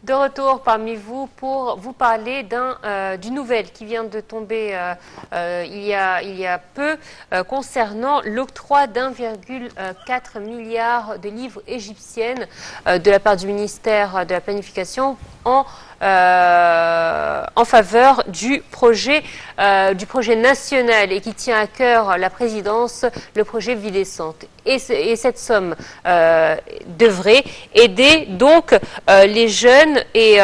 De retour parmi vous pour vous parler d'une nouvelle qui vient de tomber il y a peu concernant l'octroi d'1,4 milliard de livres égyptiennes de la part du ministère de la Planification en faveur du projet national et qui tient à cœur la présidence, le projet Vie décente. Et cette somme devrait aider donc les jeunes et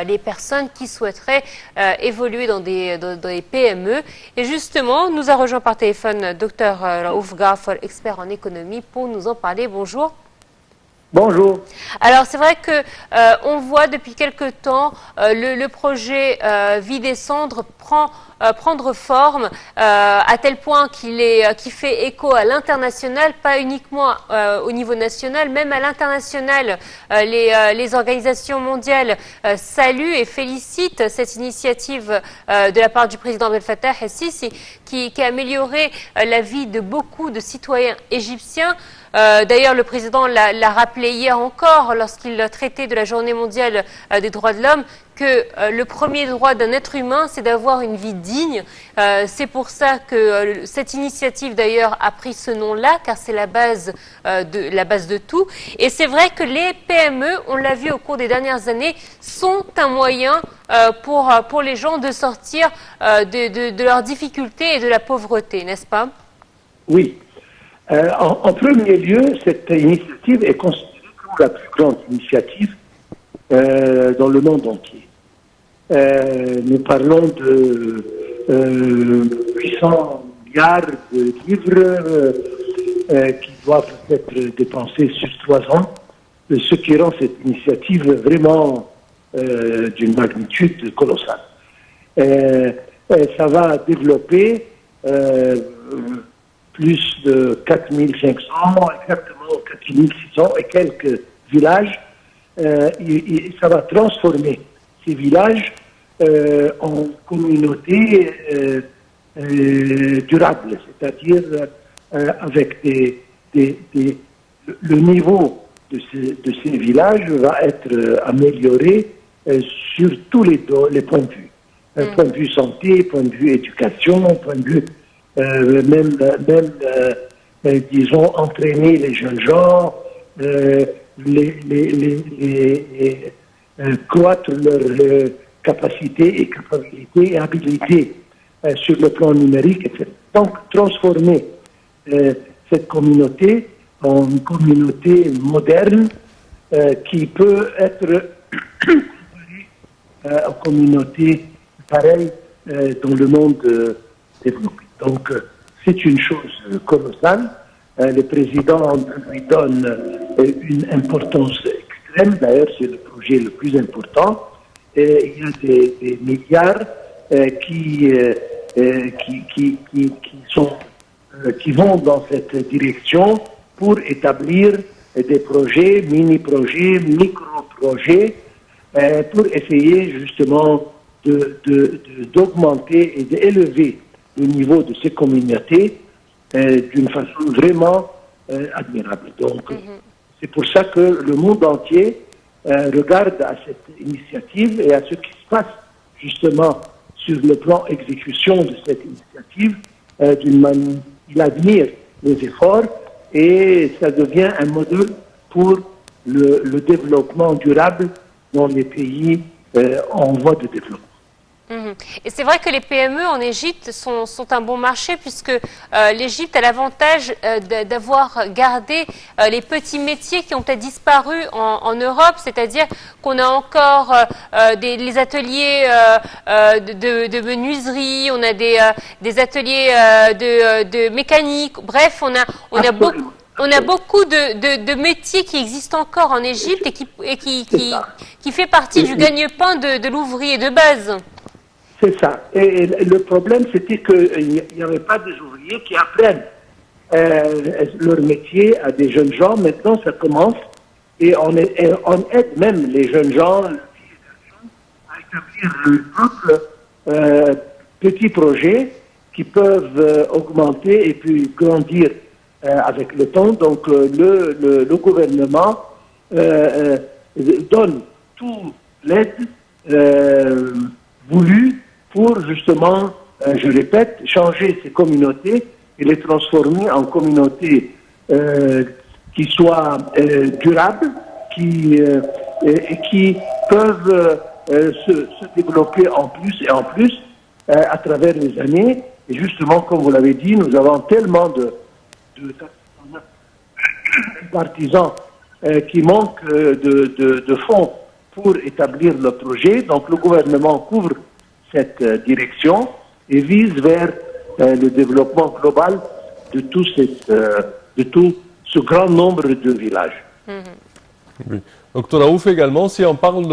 les personnes qui souhaiteraient évoluer dans des PME. Et justement, nous a rejoint par téléphone Dr Raouf Ghaffar, expert en économie, pour nous en parler. Bonjour. Bonjour. Alors c'est vrai que on voit depuis quelque temps le projet Vie décente prendre forme à tel point qu'il fait écho à l'international, pas uniquement au niveau national, même à l'international. Les organisations mondiales saluent et félicitent cette initiative de la part du président Abdel Fattah el-Sisi qui a amélioré la vie de beaucoup de citoyens égyptiens. D'ailleurs, le président l'a rappelé hier encore lorsqu'il traitait de la journée mondiale des droits de l'homme que le premier droit d'un être humain, c'est d'avoir une vie digne. C'est pour ça que cette initiative, d'ailleurs, a pris ce nom-là, car c'est la base de tout. Et c'est vrai que les PME, on l'a vu au cours des dernières années, sont un moyen pour les gens de sortir de leurs difficultés et de la pauvreté, n'est-ce pas? Oui. En premier lieu, cette initiative est considérée comme la plus grande initiative dans le monde entier. Nous parlons de 800 milliards de livres qui doivent être dépensés sur 3 ans, ce qui rend cette initiative vraiment d'une magnitude colossale. Ça va développer plus de 4500, exactement 4600 et quelques villages. Ça va transformer ces villages en communautés durables, c'est-à-dire avec le niveau de ces villages va être amélioré sur tous les points de vue. Point de vue santé, point de vue éducation, point de vue disons, entraîner les jeunes gens, croître leurs capacités et capabilités et habilités sur le plan numérique, etc. Donc, transformer cette communauté en une communauté moderne qui peut être comparée aux communautés pareilles dans le monde développé. Donc, c'est une chose colossale. Le président lui donne une importance extrême. D'ailleurs, c'est le projet le plus important. Et il y a des milliards qui vont dans cette direction pour établir des projets, mini-projets, micro-projets, pour essayer justement d'augmenter et d'élever le niveau de ces communautés d'une façon vraiment admirable. Donc, c'est pour ça que le monde entier regarde à cette initiative et à ce qui se passe justement sur le plan exécution de cette initiative. Il admire les efforts et ça devient un modèle pour le développement durable dans les pays en voie de développement. Et c'est vrai que les PME en Égypte sont un bon marché puisque l'Égypte a l'avantage d'avoir gardé les petits métiers qui ont peut-être disparu en Europe, c'est-à-dire qu'on a encore les ateliers de menuiserie, on a des ateliers de mécanique, bref, on a beaucoup de métiers qui existent encore en Égypte et qui fait partie du gagne-pain de l'ouvrier de base. C'est ça. Et le problème, c'était qu'il n'y avait pas des ouvriers qui apprennent leur métier à des jeunes gens. Maintenant, ça commence et on aide même les jeunes gens à établir leur propre petits projets qui peuvent augmenter et puis grandir avec le temps. Donc, le gouvernement donne toute l'aide voulue pour justement, je répète, changer ces communautés et les transformer en communautés qui soient durables, et qui peuvent se développer en plus et en plus à travers les années. Et justement, comme vous l'avez dit, nous avons tellement de partisans qui manquent de fonds pour établir le projet. Donc le gouvernement couvre cette direction et vise vers le développement global de tout ce grand nombre de villages. Oui. Docteur Raouf, également, si on parle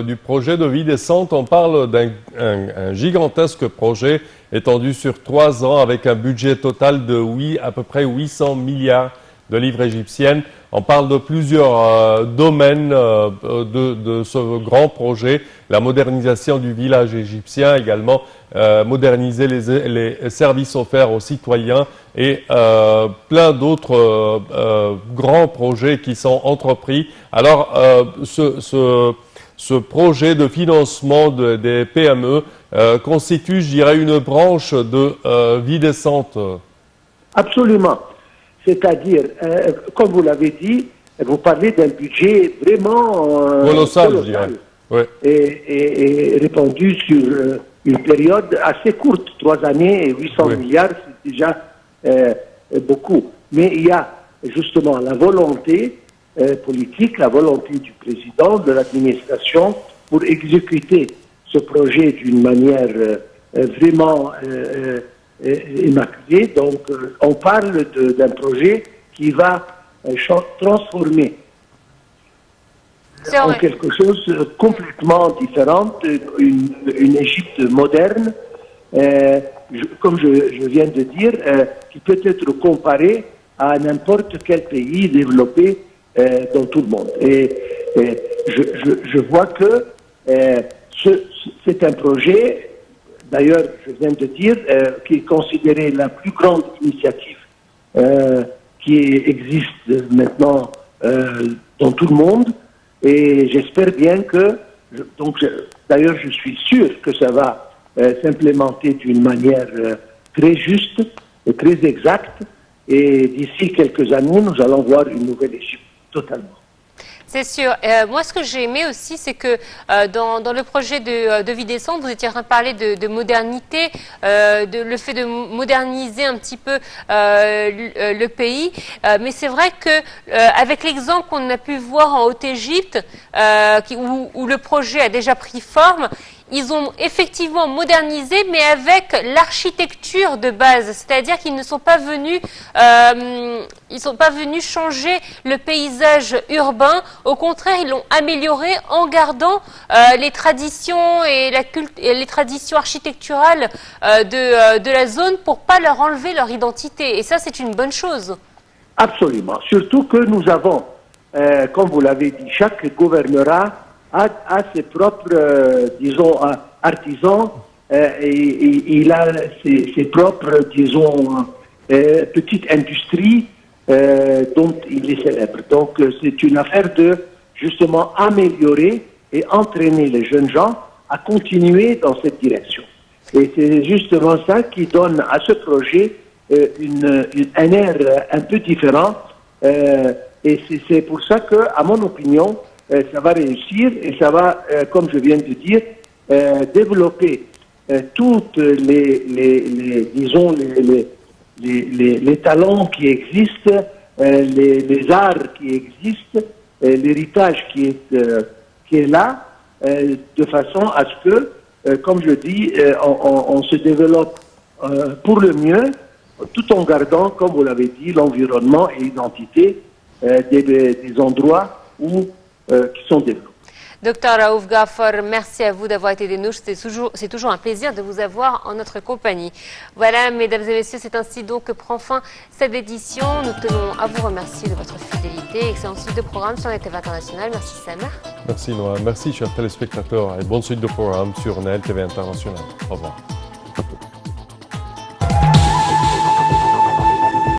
du projet de vie décente, on parle d'un gigantesque projet étendu sur 3 ans avec un budget total de à peu près 800 milliards de livres égyptiennes. On parle de plusieurs domaines de ce grand projet, la modernisation du village égyptien également, moderniser les services offerts aux citoyens et plein d'autres grands projets qui sont entrepris. Alors, ce projet de financement des PME constitue, je dirais, une branche de vie décente. Absolument. C'est-à-dire, comme vous l'avez dit, vous parlez d'un budget vraiment colossal, je dirais. Ouais. Et répandu sur une période assez courte, 3 années et 800 milliards, c'est déjà beaucoup. Mais il y a justement la volonté politique, la volonté du président, de l'administration pour exécuter ce projet d'une manière vraiment immaculée. Donc on parle d'un projet qui va transformer en quelque chose de complètement différent, une Égypte moderne, comme je viens de dire, qui peut être comparée à n'importe quel pays développé dans tout le monde. Et je vois que c'est un projet, d'ailleurs, je viens de dire, qui est considéré la plus grande initiative qui existe maintenant dans tout le monde. Et j'espère bien que, d'ailleurs, je suis sûr que ça va s'implémenter d'une manière très juste et très exacte. Et d'ici quelques années, nous allons voir une nouvelle Égypte totalement. C'est sûr. Moi, ce que j'ai aimé aussi, c'est que dans le projet de vie décente, vous étiez en train de parler de modernité, le fait de moderniser un petit peu le pays. Mais c'est vrai que avec l'exemple qu'on a pu voir en Haute-Égypte, où le projet a déjà pris forme, ils ont effectivement modernisé, mais avec l'architecture de base. C'est-à-dire qu'ils ne sont pas venus, changer le paysage urbain. Au contraire, ils l'ont amélioré en gardant les traditions et les traditions architecturales de la zone pour pas leur enlever leur identité. Et ça, c'est une bonne chose. Absolument. Surtout que nous avons, comme vous l'avez dit, chaque gouvernorat a ses propres, disons, artisans, et il a ses propres, disons, petites industries dont il est célèbre. Donc, c'est une affaire de, justement, améliorer et entraîner les jeunes gens à continuer dans cette direction. Et c'est justement ça qui donne à ce projet un air un peu différent. Et c'est pour ça que, à mon opinion, ça va réussir et ça va, comme je viens de dire, développer toutes les talents qui existent, les arts qui existent, l'héritage qui est là, de façon à ce que, comme je dis, on se développe pour le mieux, tout en gardant, comme vous l'avez dit, l'environnement et l'identité des endroits qui sont développés. Docteur Raouf Gaffar, merci à vous d'avoir été des nôtres. C'est toujours un plaisir de vous avoir en notre compagnie. Voilà, mesdames et messieurs, c'est ainsi donc que prend fin cette édition. Nous tenons à vous remercier de votre fidélité. Excellente suite de programme sur la TV internationale. Merci Samer. Merci Noah. Merci chers téléspectateurs et bonne suite de programme sur NEL TV internationale. Au revoir.